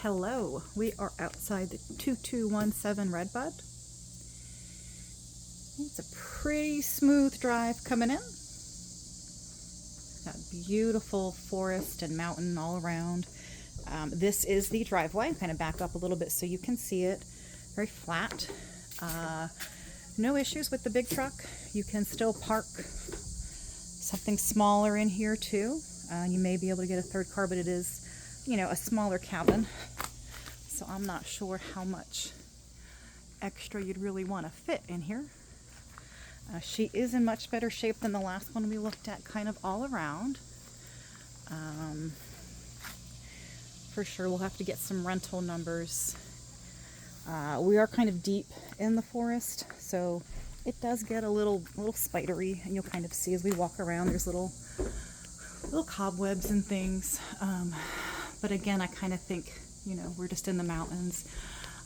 Hello, we are outside the 2217 Redbud. It's a pretty smooth drive coming in. Got beautiful forest and mountain all around. This is the driveway. I'm kind of back up a little bit so you can see it. Very flat. No issues with the big truck. You can still park something smaller in here too. You may be able to get a third car, but it is, a smaller cabin. So I'm not sure how much extra you'd really want to fit in here. She is in much better shape than the last one we looked at kind of all around. For sure we'll have to get some rental numbers. We are kind of deep in the forest, so it does get a little spidery, and you'll kind of see as we walk around there's little cobwebs and things. But again, I kind of think, we're just in the mountains.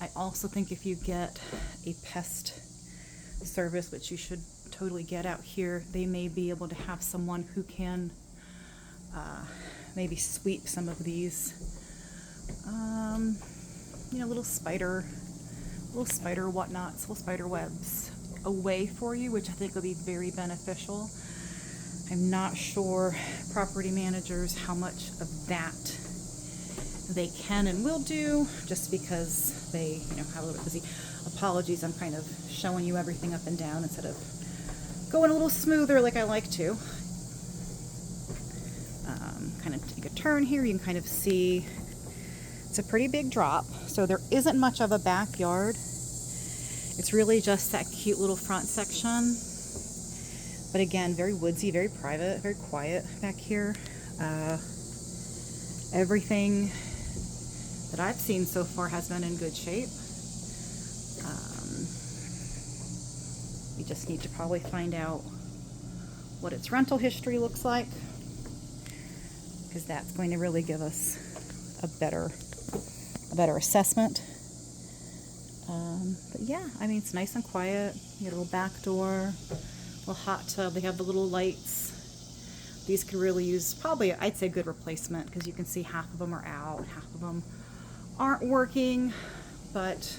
I also think if you get a pest service, which you should totally get out here, they may be able to have someone who can maybe sweep some of these little spider whatnots, little spider webs away for you, which I think will be very beneficial. I'm not sure property managers how much of that they can and will do, just because they have a little bit busy. Apologies, I'm kind of showing you everything up and down instead of going a little smoother like I like to. Kind of take a turn here. You can kind of see it's a pretty big drop, so there isn't much of a backyard. It's really just that cute little front section, but again, very woodsy, very private, very quiet back here. Everything that I've seen so far has been in good shape. We just need to probably find out what its rental history looks like, because that's going to really give us a better assessment. But yeah, it's nice and quiet. You get a little back door, little hot tub. They have the little lights. These could really use probably, I'd say, good replacement, because you can see half of them are out, half of them aren't working. But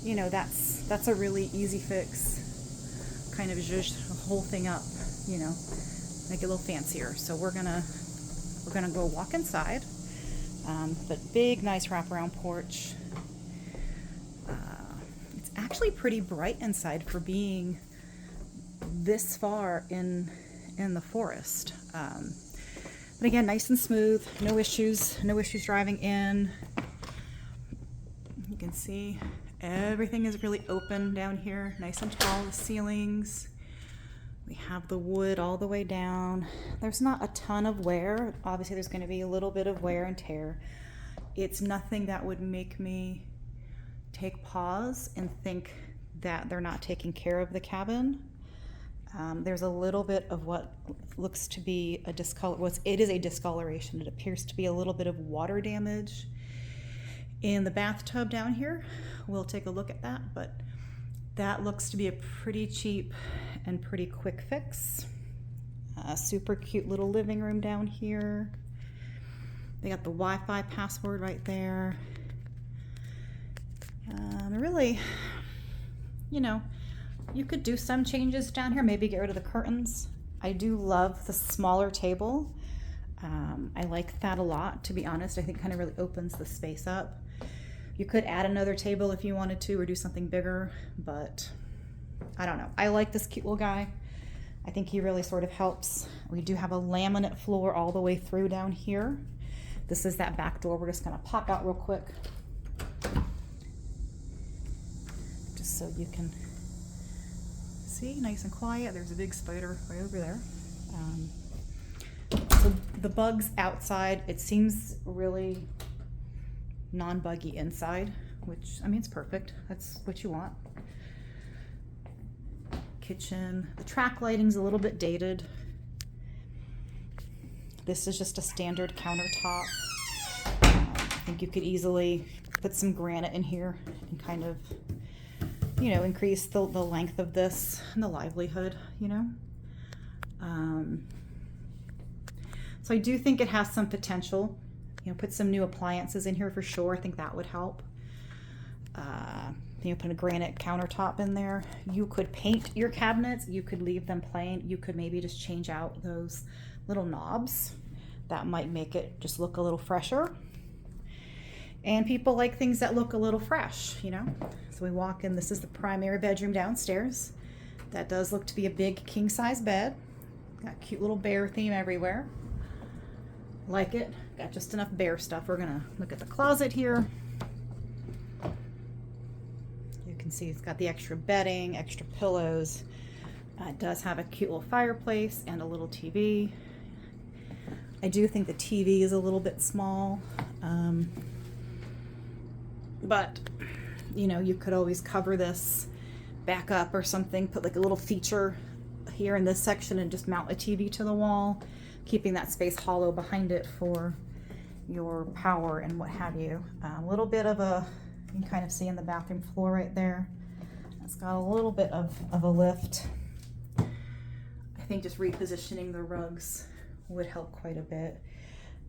that's a really easy fix. Kind of zhuzh the whole thing up, make it a little fancier. So we're gonna go walk inside. But big, nice wraparound porch. It's actually pretty bright inside for being this far in the forest. But again, nice and smooth, no issues driving in. You can see everything is really open down here, nice and tall, the ceilings. We have the wood all the way down. There's not a ton of wear. Obviously there's going to be a little bit of wear and tear. It's nothing that would make me take pause and think that they're not taking care of the cabin. There's a little bit of what looks to be it is a discoloration. It appears to be a little bit of water damage in the bathtub down here. We'll take a look at that, but that looks to be a pretty cheap and pretty quick fix. Super cute little living room down here. They got the Wi-Fi password right there. Really, you could do some changes down here, maybe get rid of the curtains. I do love the smaller table. I like that a lot, to be honest. I think it kind of really opens the space up. You could add another table if you wanted to, or do something bigger, but I don't know. I like this cute little guy. I think he really sort of helps. We do have a laminate floor all the way through down here. This is that back door. We're just gonna pop out real quick, just so you can see, nice and quiet. There's a big spider right over there. So the bugs outside, it seems really non-buggy inside, which, it's perfect. That's what you want. Kitchen. The track lighting's a little bit dated. This is just a standard countertop. I think you could easily put some granite in here and kind of, increase the length of this and the livelihood, So I do think it has some potential put some new appliances in here for sure. I think that would help. Put a granite countertop in there. You could paint your cabinets. You could leave them plain. You could maybe just change out those little knobs. That might make it just look a little fresher. And people like things that look a little fresh, So we walk in. This is the primary bedroom downstairs. That does look to be a big king-size bed. Got cute little bear theme everywhere. Like it. Got just enough bear stuff. We're gonna look at the closet here. You can see it's got the extra bedding, extra pillows. It does have a cute little fireplace and a little TV. I do think the TV is a little bit small. But, you could always cover this back up or something, put like a little feature here in this section and just mount a TV to the wall, keeping that space hollow behind it for your power and what have you. A little bit of you can kind of see in the bathroom floor right there. It's got a little bit of a lift. I think just repositioning the rugs would help quite a bit.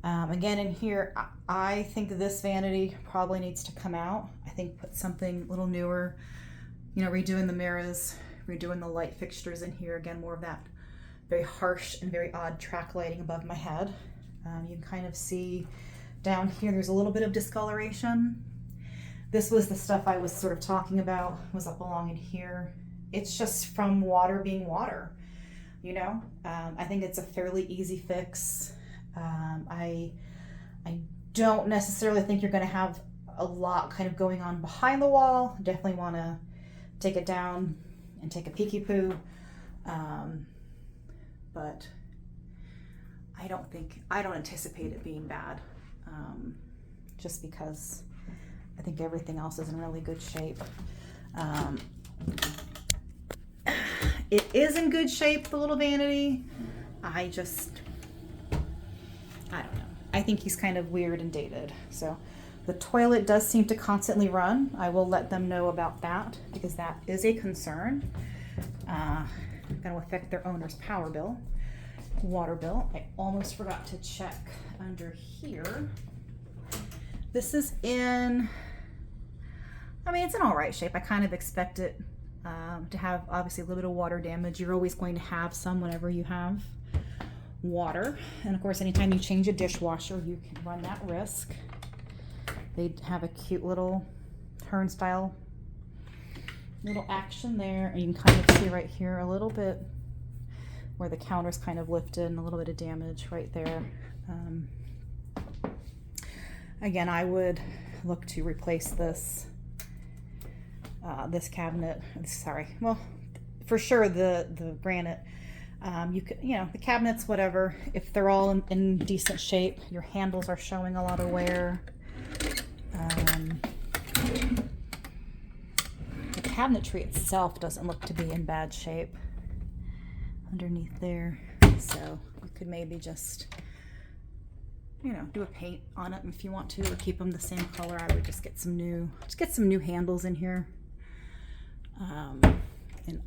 Again, in here, I think this vanity probably needs to come out. I think put something a little newer, redoing the mirrors, redoing the light fixtures in here. Again, more of that very harsh and very odd track lighting above my head. You can kind of see down here, there's a little bit of discoloration. This was the stuff I was sort of talking about, was up along in here. It's just from water being water, I think it's a fairly easy fix. I don't necessarily think you're going to have a lot kind of going on behind the wall. Definitely want to take it down and take a peeky poo. But I don't anticipate it being bad. Just because I think everything else is in really good shape. It is in good shape, the little vanity. I don't know. I think he's kind of weird and dated. So the toilet does seem to constantly run. I will let them know about that because that is a concern. Going to affect their owner's power bill, water bill. I almost forgot to check under here. This is it's in all right shape. I kind of expect it to have obviously a little bit of water damage. You're always going to have some whenever you have water, and of course anytime you change a dishwasher you can run that risk. They have a cute little turnstile little action there, and you can kind of see right here a little bit where the counter's kind of lifted and a little bit of damage right there. Again, I would look to replace this cabinet. Well, for sure the granite. You could, the cabinets, whatever, if they're all in decent shape. Your handles are showing a lot of wear. The cabinetry itself doesn't look to be in bad shape underneath there. So you could maybe just, do a paint on it if you want to, or keep them the same color. I would just get some new handles in here. And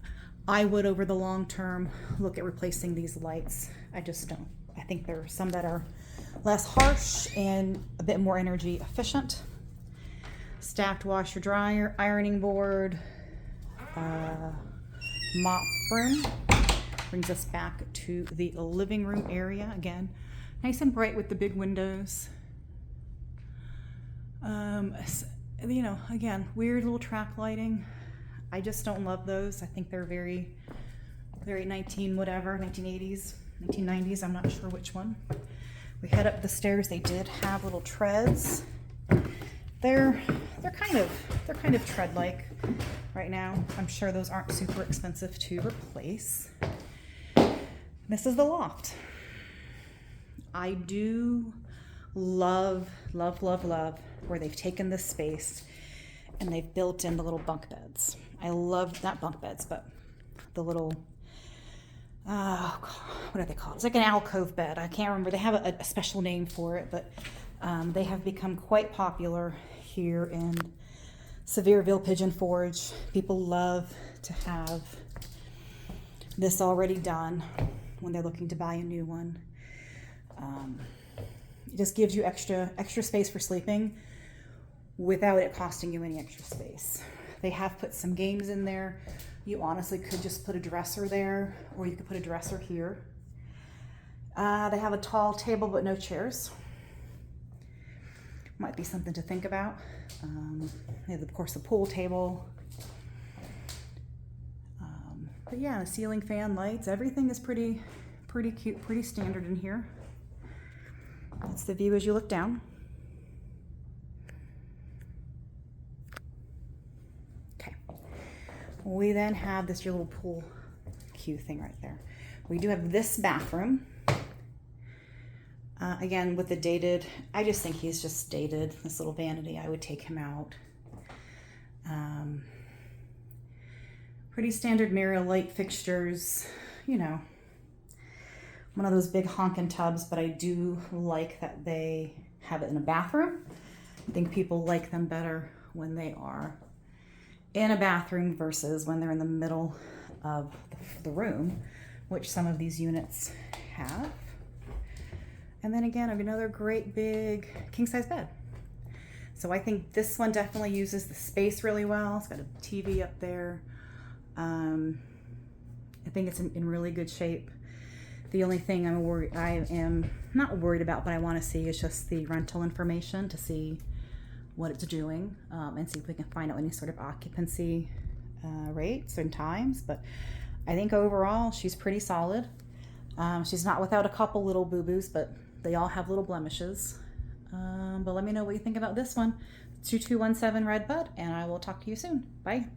I would, over the long term, look at replacing these lights. I just don't. I think there are some that are less harsh and a bit more energy efficient. Stacked washer dryer, ironing board, mop broom. Brings us back to the living room area again. Nice and bright with the big windows. Again, weird little track lighting. I just don't love those. I think they're very, very 1980s, 1990s. I'm not sure which one. We head up the stairs. They did have little treads. They're kind of tread-like right now. I'm sure those aren't super expensive to replace. This is the loft. I do love where they've taken this space and they've built in the little bunk beds. I love, not bunk beds, but the little, what are they called? It's like an alcove bed. I can't remember. They have a special name for it, but they have become quite popular here in Sevierville, Pigeon Forge. People love to have this already done when they're looking to buy a new one. It just gives you extra space for sleeping without it costing you any extra space. They have put some games in there. You honestly could just put a dresser there, or you could put a dresser here. They have a tall table but no chairs. Might be something to think about. They have, of course, the pool table. But yeah, the ceiling fan, lights, everything is pretty cute, pretty standard in here. That's the view as you look down. Okay. We then have this your little pool cue thing right there. We do have this bathroom. Again, with the dated, I just think he's just dated. This little vanity, I would take him out. Pretty standard mirror, light fixtures, you know. One of those big honkin' tubs, but I do like that they have it in a bathroom. I think people like them better when they are in a bathroom versus when they're in the middle of the room, which some of these units have. And then again, another great big king-size bed. So I think this one definitely uses the space really well. It's got a TV up there. I think it's in really good shape. The only thing I am not worried about, but I want to see is just the rental information to see what it's doing, and see if we can find out any sort of occupancy rates and times. But I think overall she's pretty solid. She's not without a couple little boo-boos, but they all have little blemishes. But let me know what you think about this one. 2217 Redbud, and I will talk to you soon. Bye.